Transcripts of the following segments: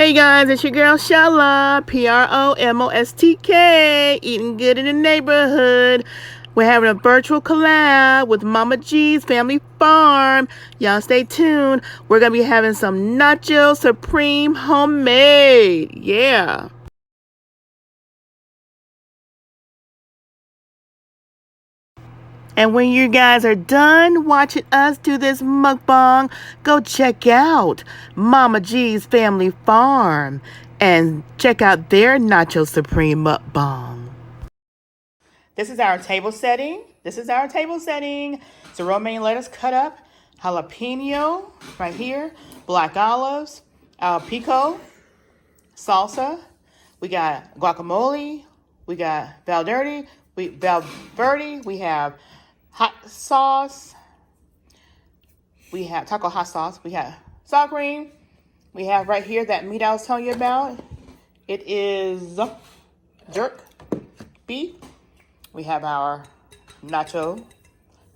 Hey guys, it's your girl Shala, PROMOSTK, eating good in the neighborhood. We're having a virtual collab with Mama G's Family Farm. Y'all stay tuned. We're going to be having some Nacho Supreme homemade. Yeah. And when you guys are done watching us do this mukbang, go check out Mama G's Family Farm and check out their Nacho Supreme mukbang. This is our table setting. So romaine lettuce cut up, jalapeno right here, black olives, pico, salsa. We got guacamole. We got Valderde. We have hot sauce. We have taco hot sauce. We have sour cream. We have right here that meat I was telling you about. It is jerk beef. We have our nacho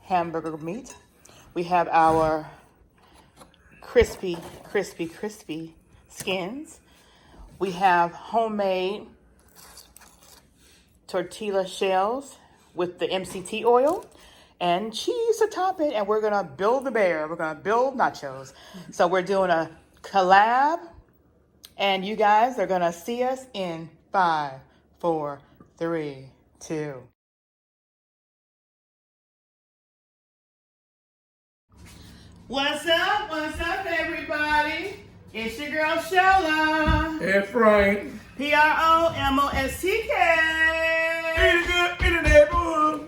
hamburger meat. We have our crispy skins. We have homemade tortilla shells with the MCT oil and cheese to top it, and we're gonna build the bear. We're gonna build nachos. So we're doing a collab, and you guys are gonna see us in 5, 4, 3, 2. What's up, everybody? It's your girl Shella. And Frank. PROMOSTK. In the neighborhood.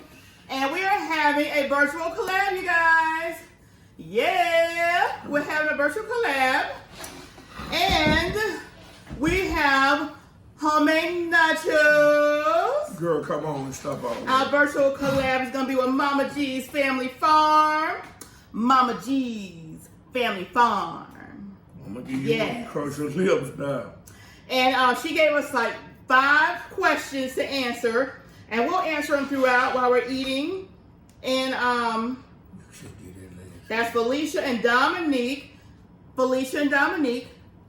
And we are having a virtual collab, you guys. Yeah, we're having a virtual collab. And we have homemade nachos. Girl, come on and stop all Our virtual collab is going to be with Mama G's Family Farm. Mama G's Family Farm. I'm going to give you crush your lips now. And she gave us like 5 questions to answer. And we'll answer them throughout while we're eating. And that's Felicia and Dominique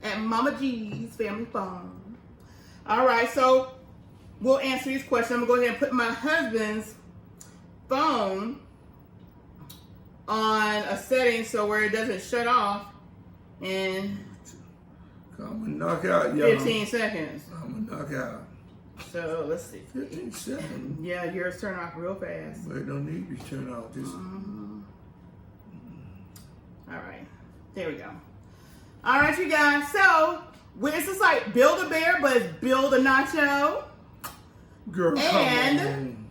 at Mama G's Family Farm. All right, so we'll answer these questions. I'm going to go ahead and put my husband's phone on a setting so where it doesn't shut off in I'm gonna knock out, y'all. 15 seconds. I'm gonna knock out. So let's see. 15 seconds. Yeah, yours turn off real fast. But it don't need to be turned off. This. All right, there we go. All right, you guys. So this is like build a bear, but it's build a nacho. Girl, and come on.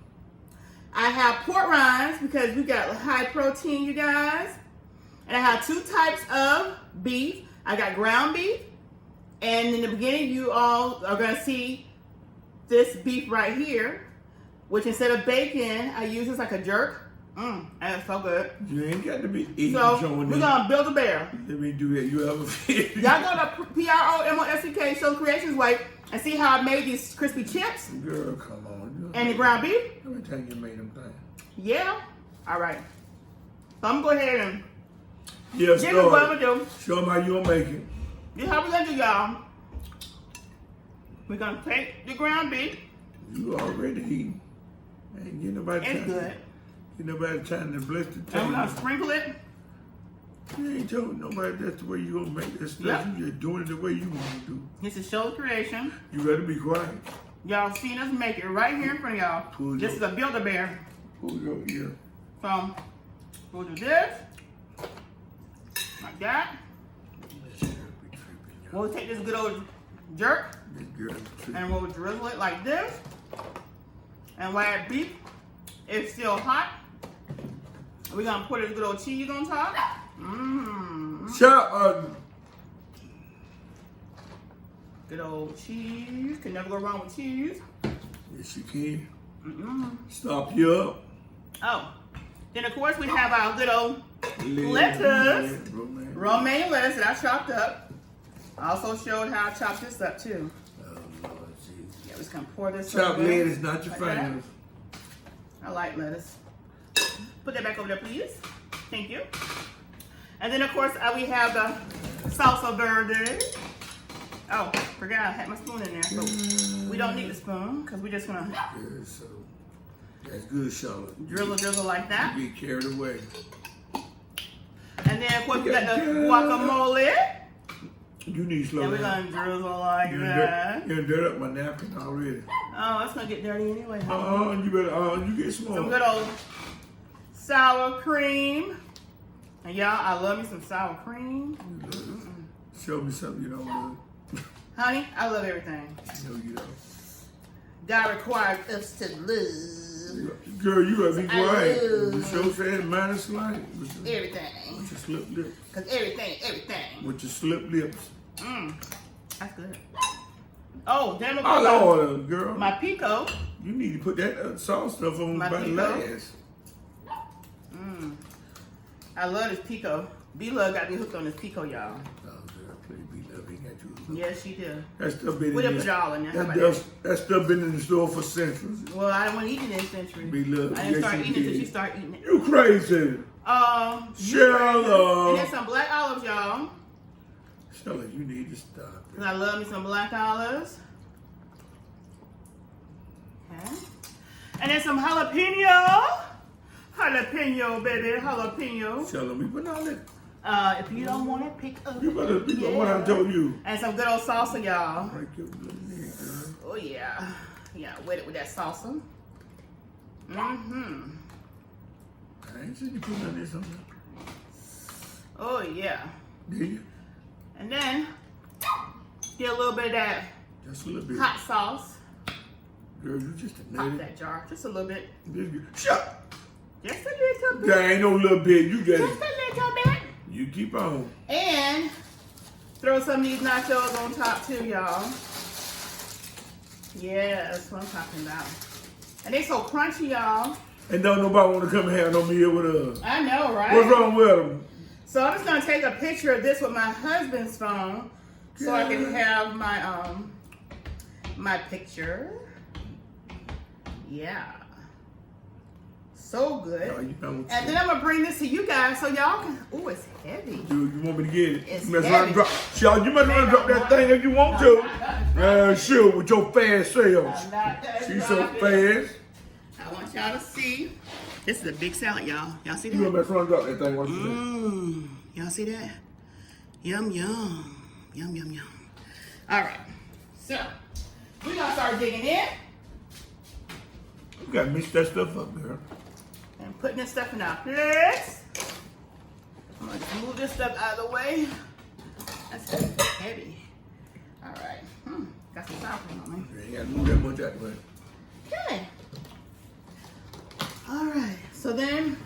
I have pork rinds because we got high protein, you guys. And I have 2 types of beef. I got ground beef. And in the beginning, you all are going to see this beef right here, which instead of bacon, I use this like a jerk. And it's so good. You ain't got to be eating. So we're going to build a bear. Let me do that. You ever feel? Y'all go to PROMOSTK Show Creations Way and see how I made these crispy chips. Girl, come on. And the ground beef. Let me tell you made them things. Yeah. All right. So I'm going to go ahead and yes, give you what I'm going to do. Show them how you gonna make it. This is how we're going to do, y'all. We're going to take the ground beef. You already eating. Ain't get nobody It's time. good. Get nobody time to bless the And table. we're going to sprinkle it. You ain't told nobody that's the way you gonna make this stuff. Yep. You just doing it the way you want to do. This is Show Creation. You gotta be quiet. Y'all seen us make it right here in front of y'all. This is a Build-A-Bear. Pull your ear. So we'll do this. Like that. We'll take this good old jerk. This girl is tripping. And we'll drizzle it like this. And while that beef is still hot, we're gonna put a good old cheese on top. Chop. Good old cheese. Can never go wrong with cheese. Yes, you can. Stop you up. Oh, then of course we have our good old lettuce, romaine lettuce that I chopped up. I also showed how I chopped this up too. Oh, Lord, Jesus. Yeah, we're just gonna pour this. Chop over there. lettuce, not your Like fingers. I like lettuce. Put that back over there, please. Thank you. And then, of course, we have the salsa verde. Oh, forgot I had my spoon in there. So we don't need the spoon because we're just gonna Yeah, so that's good, Charlotte. drizzle like that. You get carried away. And then of course we got the guacamole. You need to slow And we're down. gonna drizzle like that. You done dirt up my napkin already. Oh, it's gonna get dirty anyway. You better, you get smart. Some good old sour cream. And y'all, I love me some sour cream. Show me something you don't love. Honey, I love everything. No, you don't. God requires us to love Girl, you gotta be I quiet. love- The show said minus light. everything. With your slip lips. Cause everything. With your slip lips. That's good. Oh, damn it. I love girl. My pico. You need to put that sauce stuff on My by the pico? last. I love this pico. B-Love got me hooked on this pico, y'all. Oh, girl, please be loving at you. Yes, she did. That stuff been We in done put it all in there. How about that stuff been in the store for centuries. Well, I don't want to eat it in century. Be loved. I didn't Yes, start you eating it did. till she started eating it. You crazy. Shella. And then some black olives, y'all. Shella, you need to stop. Cause I love me some black olives. Okay. And then some jalapeno. Jalapeno, baby, jalapeno. Shella, we put all that. If you don't want it, pick up. You better be what I told you. And some good old salsa, y'all. Break your little neck, girl. Oh yeah. Yeah, wet it with that salsa. Mm-hmm. I ain't seen you put none of this on there. Oh yeah. Did you? And then get a little bit of that Just a little bit. hot sauce. Girl, you just a Pop nutty. that jar, just a little bit. Shut. Just a little bit. There ain't no little bit. You Just just. a little bit. You keep on. And throw some of these nachos on top too, y'all. Yeah, that's what I'm talking about. And they so crunchy, y'all. And don't nobody want to come and have no meal with us. I know, right? What's wrong with them? So I'm just gonna take a picture of this with my husband's phone, so I can have my my picture. Yeah. So good. Oh, you know what And then I'm gonna bring this to you guys so y'all can. Ooh, it's heavy. you want me to get it? It's You mess around and heavy. drop. Y'all, you mess around and drop that thing if you want to. Sure, with your fast sales. I'm not gonna She's so drop it. fast. I want y'all to see. This is a big salad, y'all. Y'all see You gonna that? mess around and drop that thing. What you Y'all see that? Yum, yum. Yum, yum, yum. All right. So, we're gonna start digging in You gotta mix that stuff up, girl. and putting this stuff in our plates. I'm gonna move this stuff out of the way. That's heavy. All right. Got some sour cream on me. You ain't gotta move that much out the way. Okay. All right. So then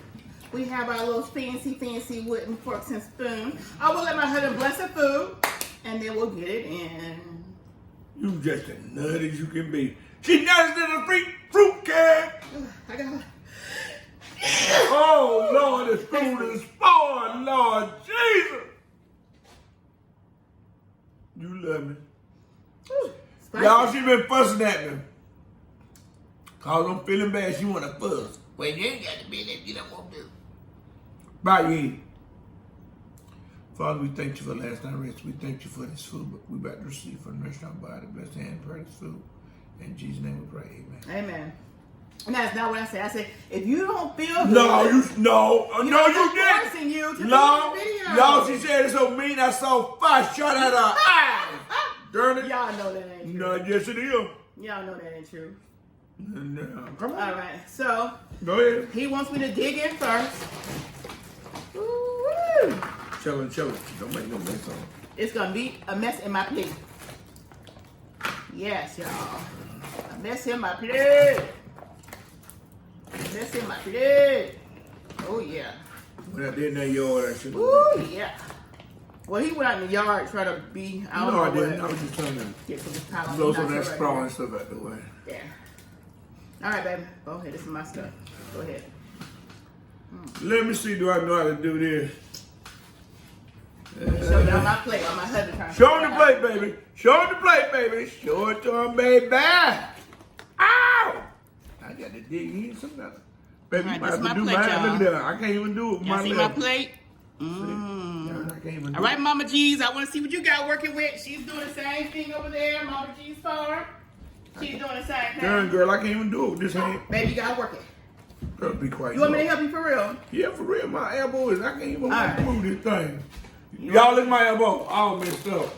we have our little fancy wooden forks and spoons. I will let my husband bless the food, and then we'll get it in. You just as nutty as you can be. She nutty than a fruit can. I got. Oh, Lord, the spoon is spoiled, Lord Jesus. You love me. Spicy. Y'all, she been fussing at me. Cause I'm feeling bad, she wanna fuss. Well, you ain't got to be that you don't want to. Bye, ye. Father, we thank you for last night's rest. We thank you for this food we about to receive from the restaurant body. Bless the hand and pray this food. In Jesus' name we pray, amen. Amen. And that's not what I said. I said, if you don't feel good, No, you didn't. I'm forcing you to No, do the video. no, she said it so mean. I saw fire shot at her eyes. Darn it. Y'all know that ain't true. No, yes it is. Y'all know that ain't true. No, come All on. right. So Go ahead. he wants me to dig in first. Woo-woo. Chill it. Don't make no mess on it. It's gonna be a mess in my plate. Yes, y'all. A mess in my plate. A mess in my plate. Oh yeah. When I did in that yard, I should have. Ooh yeah. Well, he went out in the yard trying to be. I don't No, I know didn't. I what. was just trying to Get some pile blow some of nacho that right straw there. and stuff out the way. Yeah. All right, baby. Go ahead. This is my stuff. Go ahead. Let me see, do I know how to do this? Show y'all my plate. On my husband trying to Show figure him it the out. plate, baby. Show him the plate, baby. Show it to him, baby. Ow! I got to dig in some other. Baby, All right, you might this have to my do plate, mine. y'all. Look at that. I can't even do it with Y'all my see my left. plate? Yeah, I can't even do All right, Mama G's, I want to see what you got working with. She's doing the same thing over there, Mama G's farm. She's doing the same thing. Darn, girl, I can't even do it with this hand. Baby, you got to work it. Girl, be quiet. You want me to help you for real? Yeah, for real. My elbow is, I can't even right. move this thing. Y'all look at my elbow. All messed up.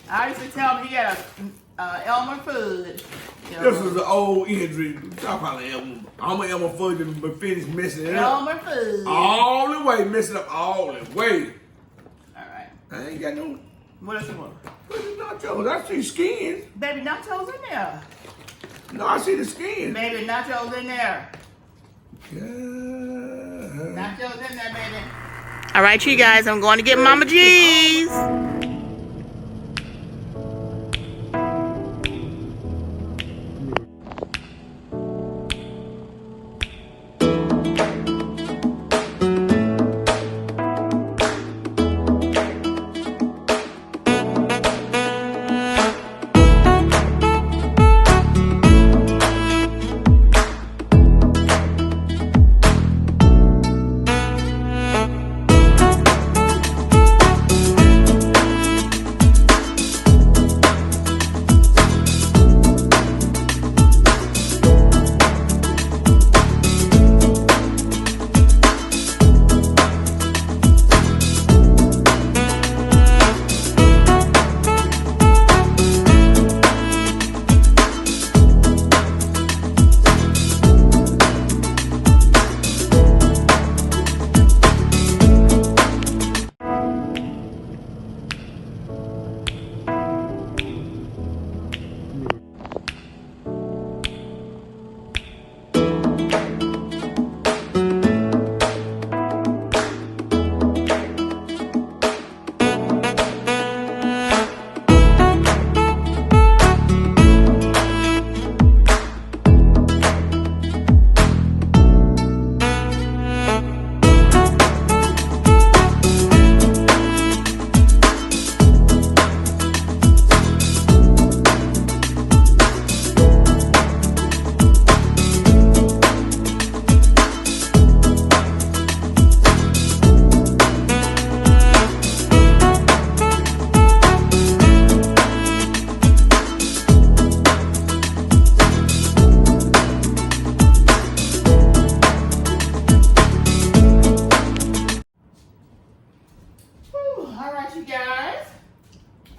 I used to tell him he had a Elmer Fudd. This is an old injury. Stop calling Elmer. I'm an Elmer Fudd, but finish messing it up. Elmer Fudd. All the way, messing up all the way. All right. I ain't got no. What else you want? What's the nachos? I see skins. Baby, nachos in there. No, I see the skins. Baby, nachos in there. Yeah. Nachos in there, baby. All right, you guys, I'm going to get Mama G's.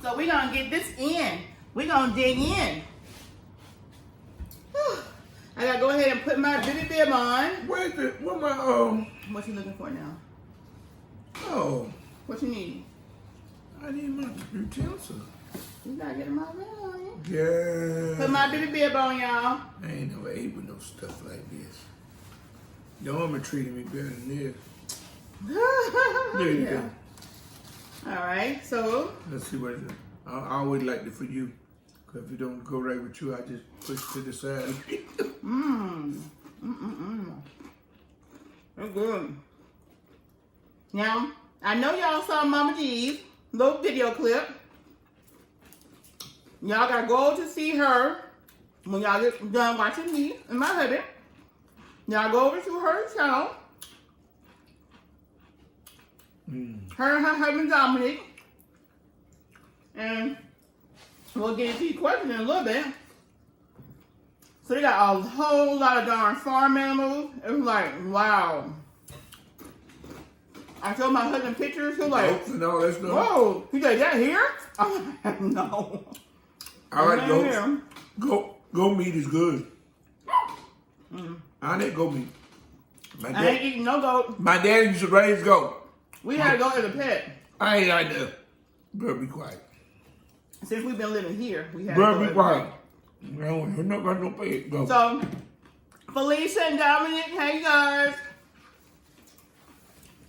So we're going to get this in. We're going to dig in. I got to go ahead and put my bibby bib on. What my, What you looking for now? oh, What you need? I need my utensils. You got to get them all on you. Yeah. Put my bibby bib on, y'all. I ain't never ate with no stuff like this. Your mama treated me better than this. There you go. All right, so. Let's see what it is. I always liked it for you. Because if it don't go right with you, I just push it to the side. That's good. Now, I know y'all saw Mama G's little video clip. Y'all gotta go to see her when y'all get done watching me and my hubby. Y'all go over to her channel. Her and her husband Dominic. And we'll get into your question in a little bit. So they got a whole lot of darn farm animals. It was like, wow. I showed my husband pictures. He was like, Goats and all that stuff. whoa, he's like, that here? I'm like, no. All right, goats. Goat meat is good. I didn't goat meat. I ain't eating no goat. My daddy used to raise goat. We had to go as a pet. I ain't like that. Bro, be quiet. Since we've been living here, we had Bro, to go be as a quiet. pet. No, you're not got no pay. Go. So, Felicia and Dominic, hey guys.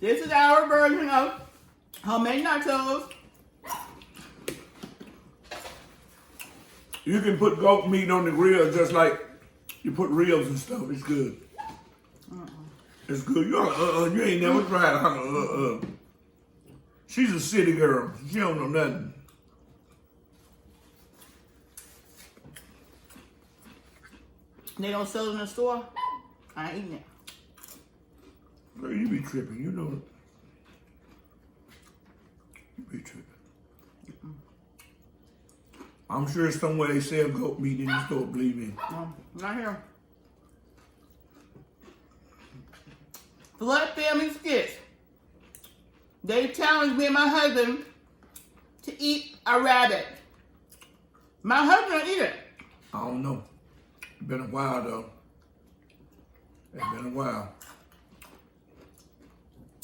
This is our version of homemade nachos. You can put goat meat on the grill just like you put ribs and stuff. It's good. It's good. You ain't never tried it. She's a city girl. She don't know nothing. They don't sell it in the store. I ain't eating it. Girl, you be tripping. You know. I'm sure somewhere they sell goat meat in the store, believe me. No, not here. Flood Family Skits. They challenged me and my husband to eat a rabbit. My husband will eat it. I don't know. It's been a while though. It's been a while.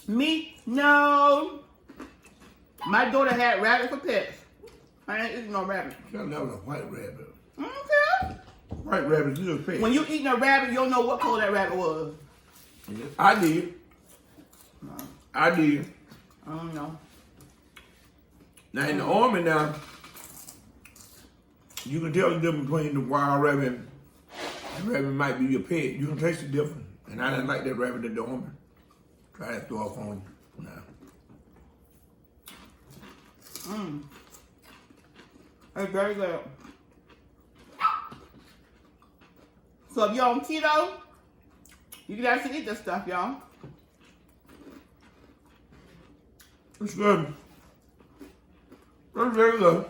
Me? No. My daughter had rabbit for pets. I ain't eating no rabbit. That was a white rabbit. Okay. White rabbit is a pet. When you eating a rabbit, you don't know what color that rabbit was. Yeah, I did. No. I did. I don't know. Now in the army now, you can tell the difference between the wild rabbit and the rabbit might be your pet. You can taste the difference. And I didn't like that rabbit at the army. Try to throw off on you. Nah. It's very good. So if you're on keto, you can actually eat this stuff, y'all. It's good. It's very good.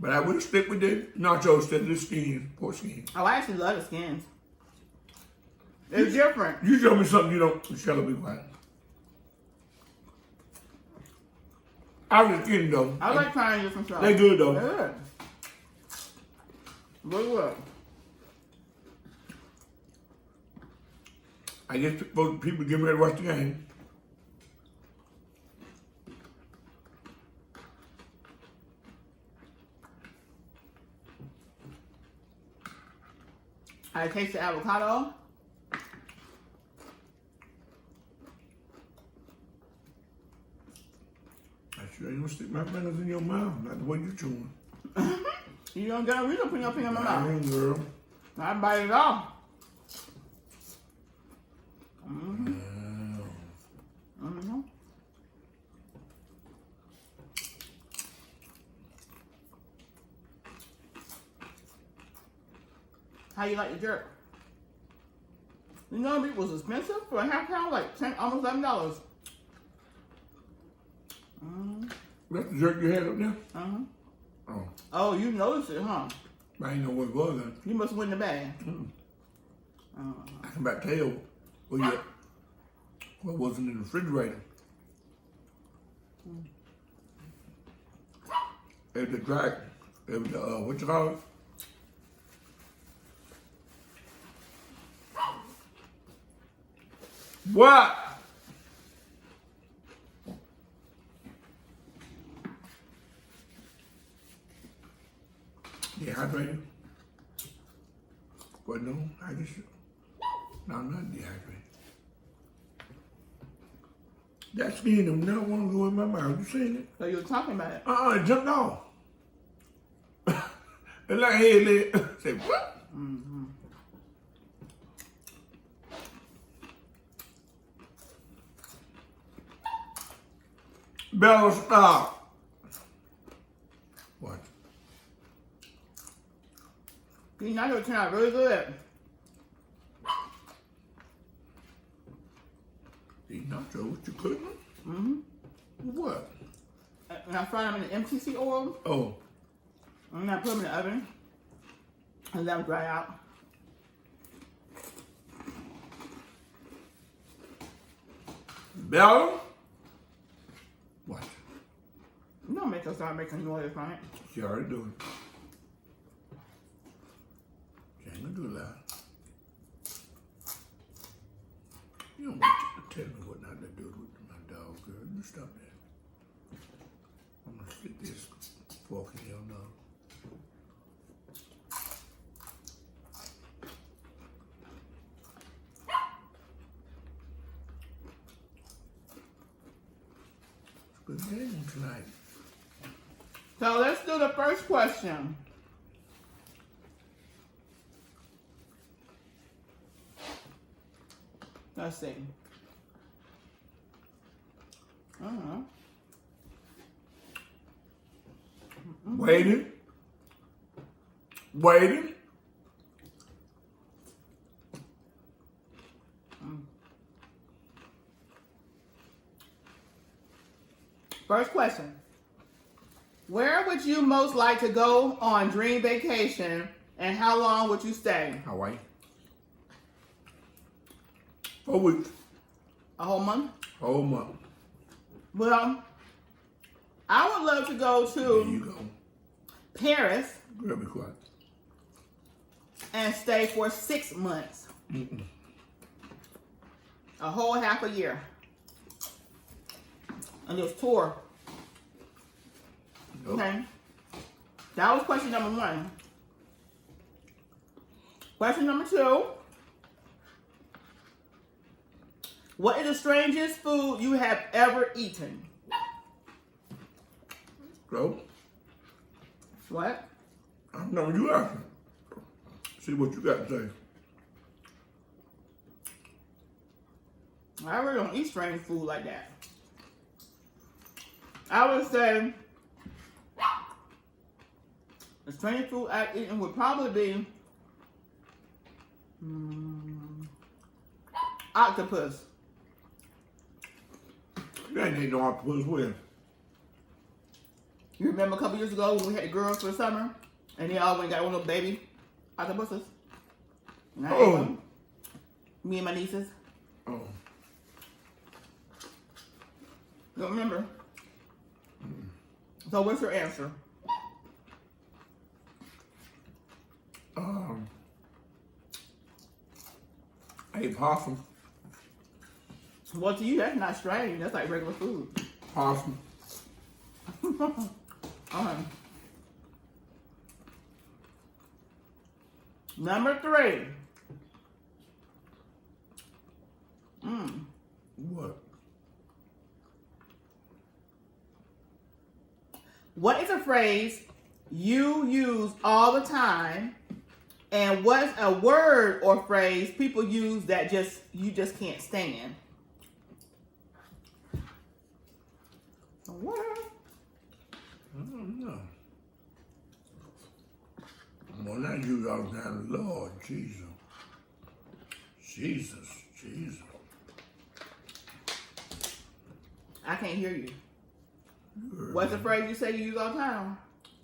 But I would stick with the nachos instead of the skins, pork skins. Oh, I actually love the skins. It's different. You show me something you don't, Michelle will be quiet. I was just kidding though. I like trying different stuff. They good though. They're good. Very good. I guess people getting ready to watch the game. I taste the avocado. I sure ain't gonna stick my fingers in your mouth, not the way you chewing. You don't get a reason to put your finger in my I mouth. ain't, girl. I bite it off. How you like the jerk? You know it was expensive for a half pound, like almost $11. That's the jerk you had up there? Oh. Oh, you noticed it, huh? I didn't know what it was then. You must win the bag. I can back tell what wasn't in the refrigerator. It was the dry, it was the, what you call it? What? Dehydrated? Well, no, I just, no, I'm not dehydrated. That skin do not want to go in my mouth. You seen it? So you were talking about it. It jumped off. It's like head leg. Say, what? Bella, stop. What? These nachos turn out really good. These nachos, what you cooking? What? And I fry them in the MCC oil. Oh. And I put them in the oven. And let them dry out. Bella? What? You don't make us start making noise, right? She already doing it. She ain't gonna do that. You don't want to tell me what not to do with my dog, girl. You stop that. I'm gonna stick this fork in your nose. Good game tonight. So let's do the first question. Let's see. Waiting. Waiting. First question. Where would you most like to go on dream vacation, and how long would you stay? Hawaii. 4 weeks. A whole month? Whole month. Well, I would love to go There you to go. Paris Girl, be quiet. and stay for 6 months. A whole half a year. And just tour. Nope. Okay. That was question number 1. Question number 2. What is the strangest food you have ever eaten? So, What? I know you asking. See what you got to say. I really don't eat strange food like that. I would say the strangest food I've eaten would probably be octopus. You ain't need no octopus with. You remember a couple years ago when we had the girls for the summer and they all went and got one of those baby octopuses? And I ate one. Me and my nieces. Oh. Don't remember. So what's your answer? I ate possum. Well, to you, that's not strange. That's like regular food. Possum. Number 3. What? What is a phrase you use all the time, and what's a word or phrase people use that you just can't stand? What? I don't know. When I use all the time, Lord Jesus. Jesus. I can't hear you. What's a phrase you say you use all the time?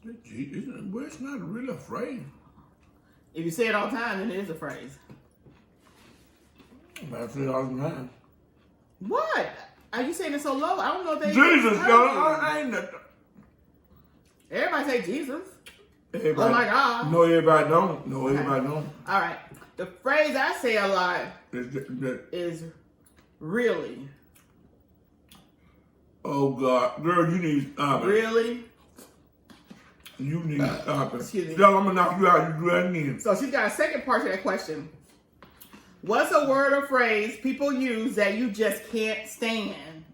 Well, it's not really a phrase. If you say it all the time, then it is a phrase. I say it all the time. What? Are you saying it so low? I don't know if they. Jesus, God, I ain't that. Everybody say Jesus. Everybody, Oh my God. No, everybody don't. No, everybody don't. All right. The phrase I say a lot That- is really. Oh God, girl, you need to stop it. Really? You need to stop it. Excuse me. Girl, I'm gonna knock you out. You do that again. So she's got a second part to that question. What's a word or phrase people use that you just can't stand?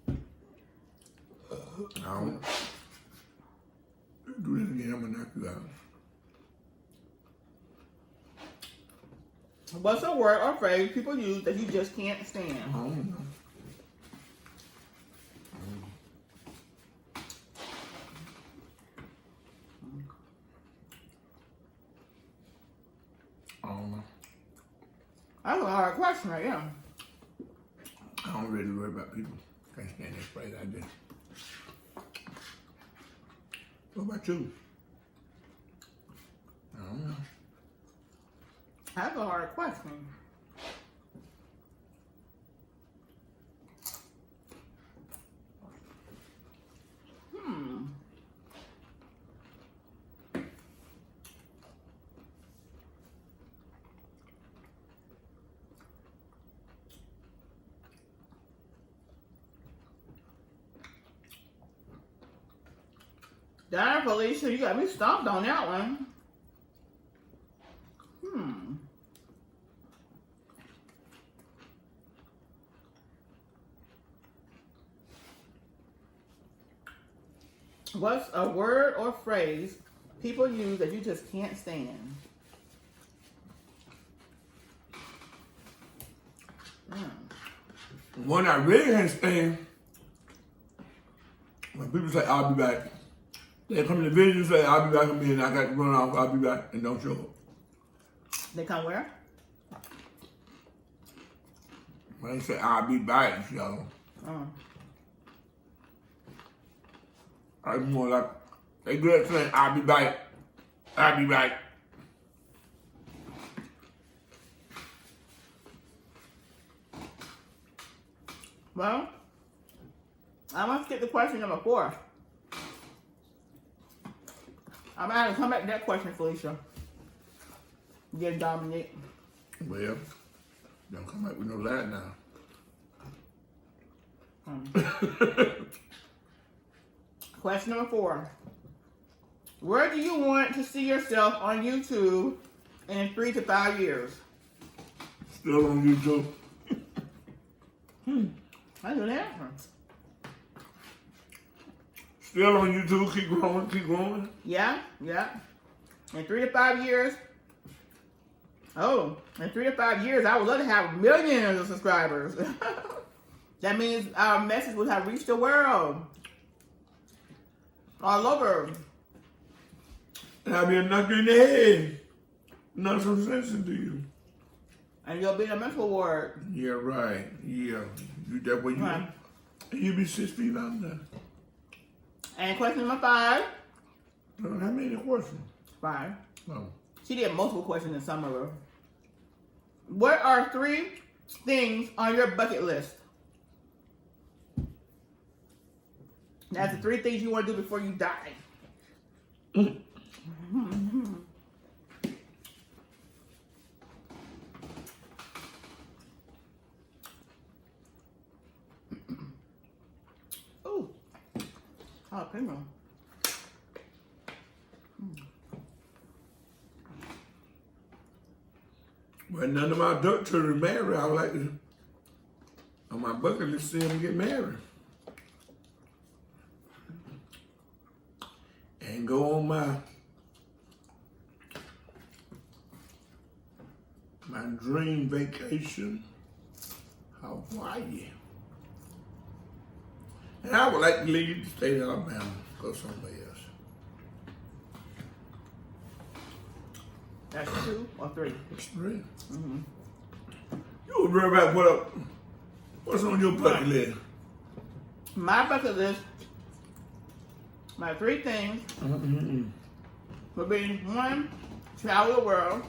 I don't. Do this again. I'm gonna knock you out. What's a word or phrase people use that you just can't stand? I don't know. I don't know. That's a hard question right now. I don't really worry about people. Can't stand that phrase I did. What about you? I don't know. That's a hard question. Darn, Felicia, you got me stumped on that one. What's a word or phrase people use that you just can't stand? One I really can't stand, when people say, I'll be back. They come to the vision and say, I'll be back in a minute, I got to run off, I'll be back, and don't show up. They come where? When they say, I'll be back, y'all. I'm more like, they good saying, I'll be back. I'll be back. Well, I'm going to skip to question number 4. I'm going to have to come back to that question, Felicia. Get Dominic. Well, don't come back with no lie now. Question number 4. Where do you want to see yourself on YouTube in 3 to 5 years? Still on YouTube. I do that. Still on YouTube. Keep growing. Keep growing. Yeah. In 3 to 5 years. Oh, in 3 to 5 years, I would love to have millions of subscribers. That means our message would have reached the world. All over. And I'll be a knocker in the head. Not some sense into you. And you'll be in a mental ward. Yeah, right. Yeah. You that way you Right. You be 6 feet under. And question number 5. How many questions? 5. Oh. She did multiple questions in some of them. What are 3 things on your bucket list? That's the 3 things you want to do before you die. Ooh. Jalapeno. Well, none of my adult children married. I would like to, on my bucket list, see them get married. And go on my dream vacation, Hawaii. And I would like to leave the state of Alabama, go somewhere else. That's 2 or 3. It's 3. You would worry about what's on your bucket list? My bucket list, my 3 things would be 1, travel the world.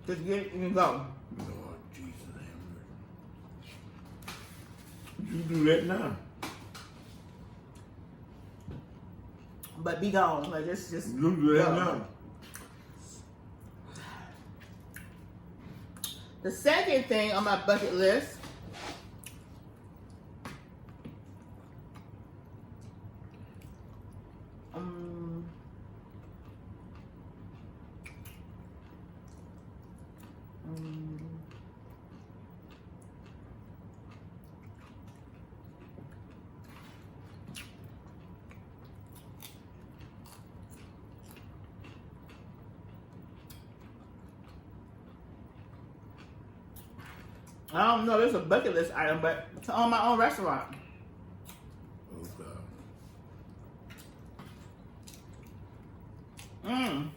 Just get it and go. Lord Jesus, you do that now. But be gone. Like just You do that go. now. The second thing on my bucket list I don't know, it's a bucket list item, but to own my own restaurant. Oh, God. And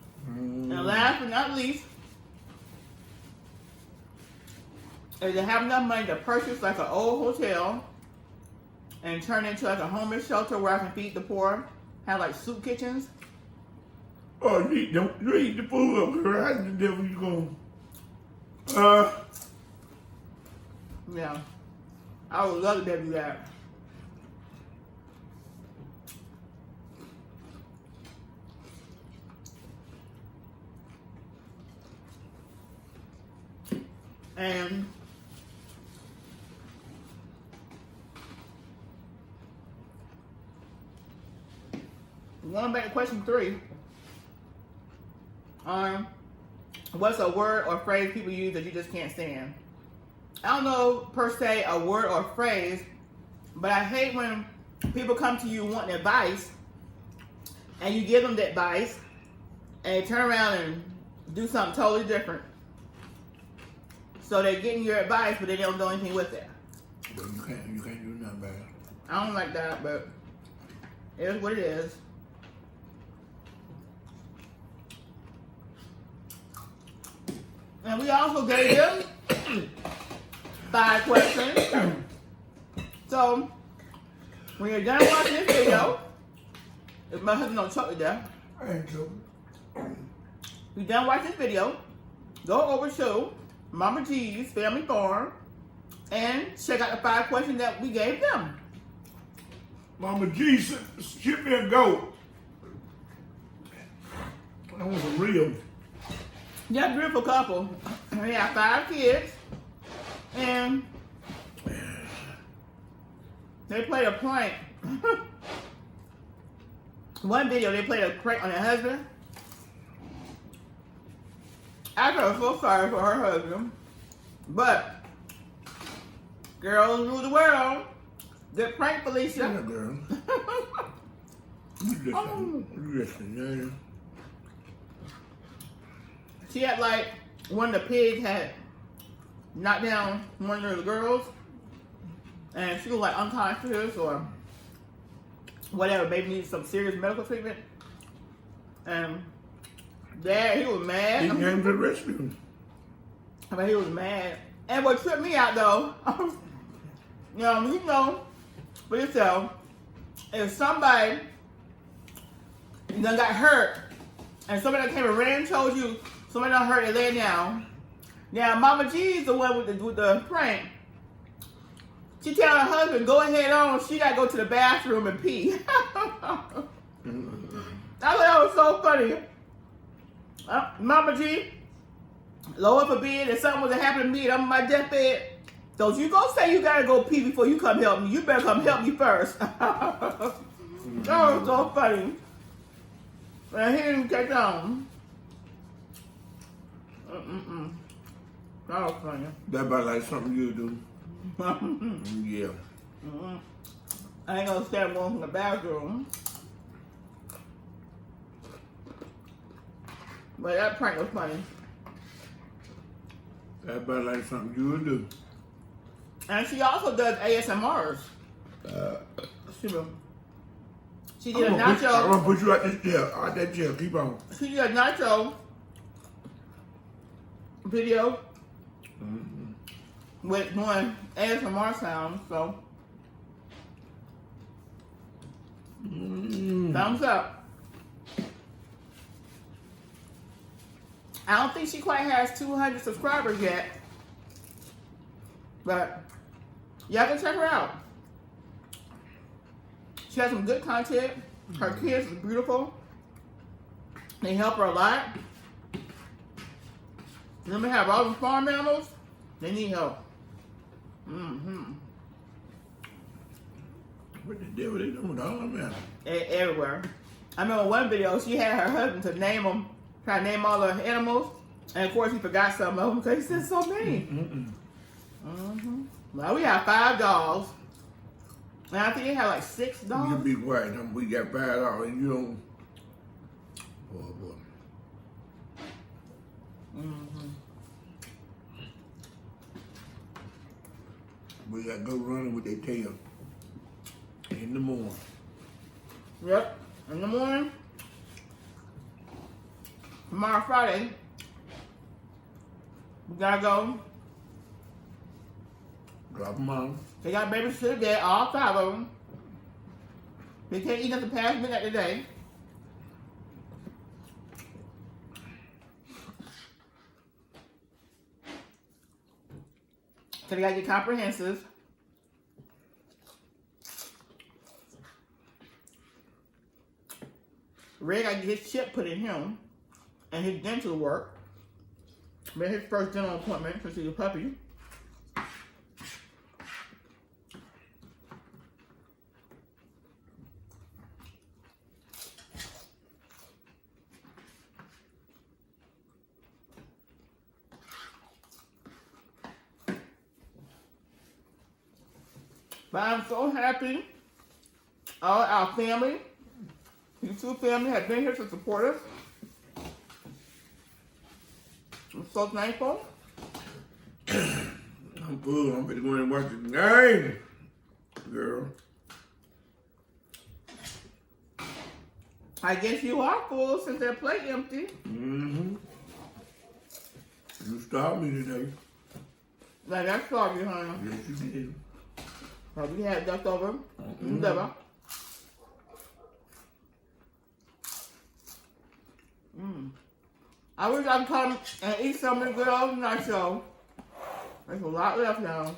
last but not least, is to have enough money to purchase like an old hotel and turn it into like a homeless shelter where I can feed the poor, have like soup kitchens. Oh, you eat the food up, girl. How the devil you going? Yeah, I would love to do that. And going back to question 3, what's a word or phrase people use that you just can't stand? I don't know per se a word or phrase, but I hate when people come to you wanting advice and you give them the advice and they turn around and do something totally different. So they're getting your advice, but they don't do anything with it. Well, you can't do nothing about it. I don't like that, but it is what it is. And we also gave them 5 questions. So When you're done watching this video, if my husband don't choke to death, I ain't joking. you done watching this video, go over to Mama G's Family Farm and check out the 5 questions that we gave them. Mama G, ship me a goat. I want some real. Yeah, beautiful couple. They have 5 kids, and they played a prank. One video, they played a prank on their husband. I felt so sorry for her husband, but girls rule the world. Good prank, Felicia. Yeah, girl. You listen, yeah. She had like one of the pigs had knocked down one of the girls, and she was like unconscious or whatever, maybe needed some serious medical treatment. And Dad, he was mad. He came to the rescue. I mean, he was mad. And what tripped me out though, you know, for yourself, if somebody done got hurt and somebody came and ran and told you somebody done hurt and lay down. Now Mama G's the one with the prank. She tell her husband, go ahead on, she gotta go to the bathroom and pee. I thought that was so funny. Mama G, Lord forbid if something was to happen to me and I'm on my deathbed, don't you go say you gotta go pee before you come help me. You better come help me first. That was so funny. And he didn't catch on. That was funny. That about like something you do. Yeah. I ain't gonna stand one from the bathroom. But that prank was funny. That about like something you would do. And she also does ASMRs. She did a nacho. I'm gonna put you out this jail. Out that jail. Keep on. She did a nacho video with one ASMR sound. So thumbs up. I don't think she quite has 200 subscribers yet, but y'all can check her out. She has some good content. Her kids are beautiful. They help her a lot. Then we have all the farm animals. They need help. What the devil they doing with all them animals? Everywhere. I remember one video, she had her husband to name them, try to name all the animals. And of course he forgot some of them because he said so many. Well, we have 5 dogs. And I think they have like 6 dogs. You be quiet. We got $5 and you don't. Oh boy. We got to go running with their tail in the morning. Yep, in the morning. Tomorrow, Friday, we gotta go. Drop them off. They got babysitter there, all 5 of them. They can't eat nothing past midnight today. So they gotta get comprehensive. Ray gotta get his chip put in him and his dental work. Made his first dental appointment since he's a puppy. But I'm so happy all our family, YouTube family, have been here to support us. I'm so thankful. I'm full. I'm ready to go in and watch the game, girl. I guess you are full since that plate empty. You stopped me today. Like, that's sorry, honey. Yes, you did. So we had leftover liver. I wish I could come and eat some of the good old nacho. There's a lot left now.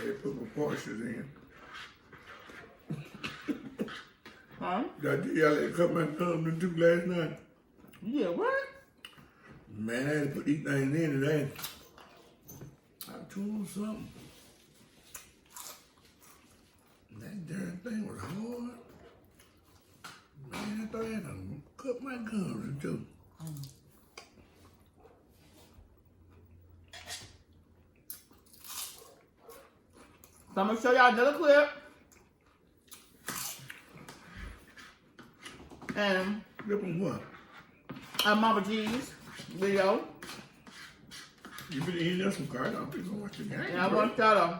They put my portions in. Huh? Did I tell y'all they cut my thumb and took last night? Yeah, what? Man, I had to put these things in today. I'm doing something. That darn thing was hard. Man, I thought I had to cut my gums in two. So I'm gonna show y'all another clip. And Flip on what? Mama G's video. You been eating us some cards? I'm gonna watch the game. And I want y'all to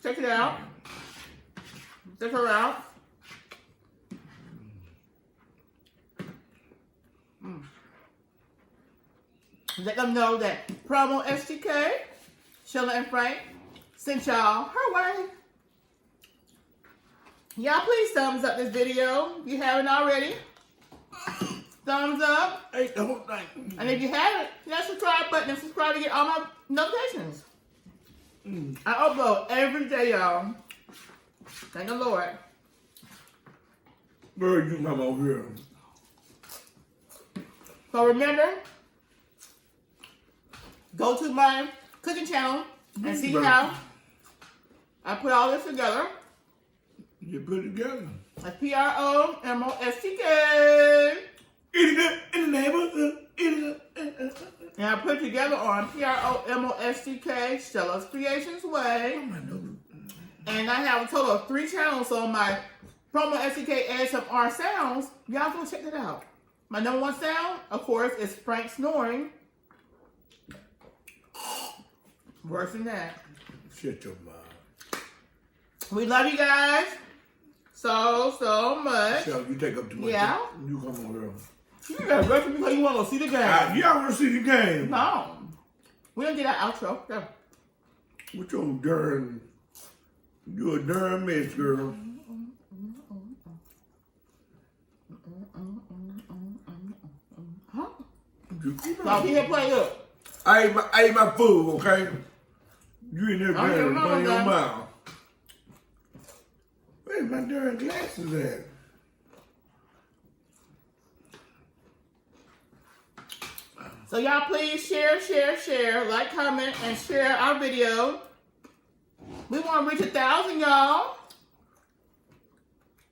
check it out. Check her out. Let them know that PromoSTK, Sheila and Frank, sent y'all her way. Y'all please thumbs up this video if you haven't already. Thumbs up. Hey, the whole thing. And if you haven't, hit that subscribe button and subscribe to get all my notifications. I upload every day, y'all. Thank the Lord. Girl, you come over here. So remember, go to my cooking channel and see how I put all this together. You put it together. That's PROMOSTK. Eat it up in the neighborhood. Eat it up. And I put it together on PROMOSTK, Stella's Creations Way. Oh, my nose. And I have a total of 3 channels, so my PromoSTK ASMR sounds, y'all go check that out. My #1 sound, of course, is Frank snoring. Worse than that. Shut your mouth. We love you guys so much. So you take up too much. Yeah. You come over here. You got rush me because you want to see the game. Y'all want to see the game? No. We don't get our outro. No. What your darn... You a darn mess, girl. Huh? You, No, he here play up. I ate my food, okay? You in there playing in your mouth. Where's my darn glasses at? So y'all please share, like, comment, and share our video. We want to reach 1,000, y'all.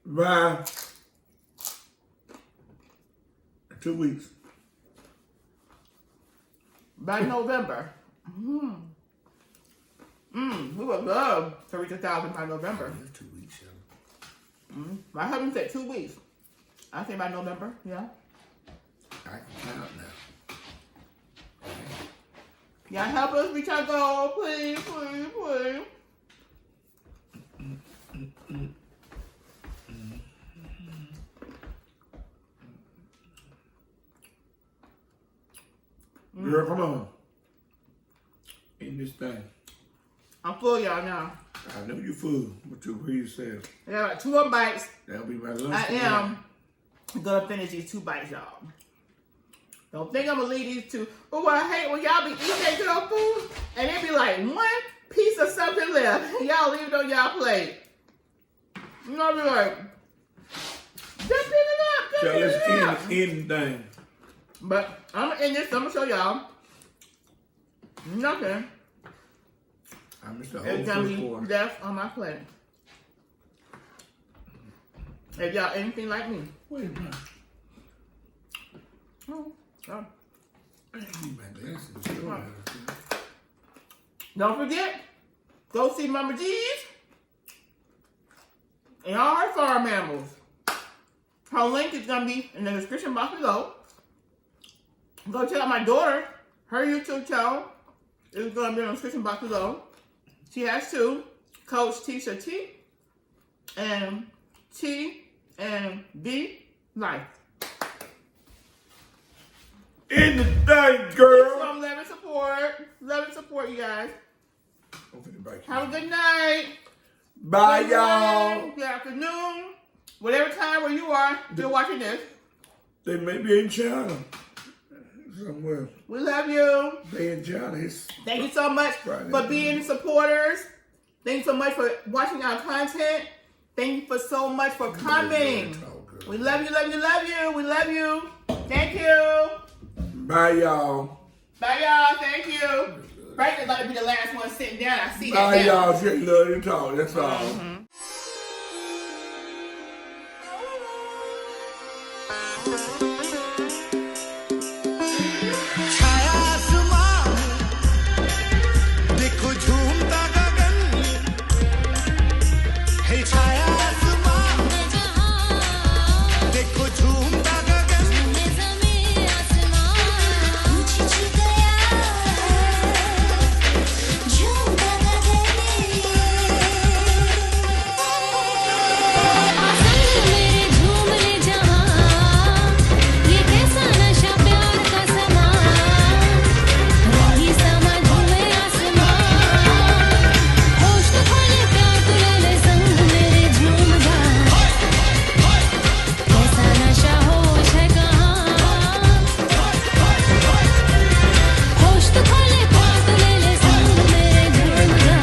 By 2 weeks. By November. We would love to reach 1,000 by November. 2 weeks, yeah. My husband said 2 weeks. I say by November, yeah. I can count now. Y'all help us reach our goal, please. Girl, come on. Eat this thing. I'm full, y'all, now. I know you full, but you hear yourself. I got about 2 more bites. That'll be my lunch. I am gonna finish these 2 bites, y'all. Don't think I'm gonna leave these 2. Oh, I hate when y'all be eating that good food and it be like 1 piece of something left. Y'all leave it on y'all plate. You know, be like, just pick it up. So let's end the thing. But I'm gonna end this. I'm gonna show y'all nothing. I missed the It's whole gonna first be quarter. left on my plate. If y'all anything like me. Wait a minute. Oh. I need my glasses. Don't forget, go see Mama G's and all her farm animals. Her link is going to be in the description box below. Go check out my daughter. Her YouTube channel is going to be in the description box below. She has 2. Coach Tisha T and T and B Life. In the thing, girl. Some love and support. support. Love and support, you guys. I'm finna bite you. Have a good night. Bye, Good y'all. morning, good afternoon. Whatever time where you are, you're watching this. They may be in China somewhere. We love you. They in China. It's Thank you so much Friday. for being supporters. Thank you so much for watching our content. Thank you for so much for commenting. We love you, love you, love you. We love you. Thank you. Bye, y'all. Bye, y'all. Thank you. Frank is like to be the last one sitting down. I see that. Bye, now. y'all. Just love to talk. That's all. छाया आसमां देखो झूमता गगन है छाया आसमां देखो झूमता गगन ज़मीन आसमां पूछ गया झूमता गगन आसमान मेरे झूम ले जहां ये कैसा नशा प्यार का समा रही समा झूमे आसमान होश तो खोले प्यार तू ले ले संग मेरे झूम जा कैसा नशा होश है कहाँ होश तो खोले प्यार तू ले ले संग मेरे झूम जा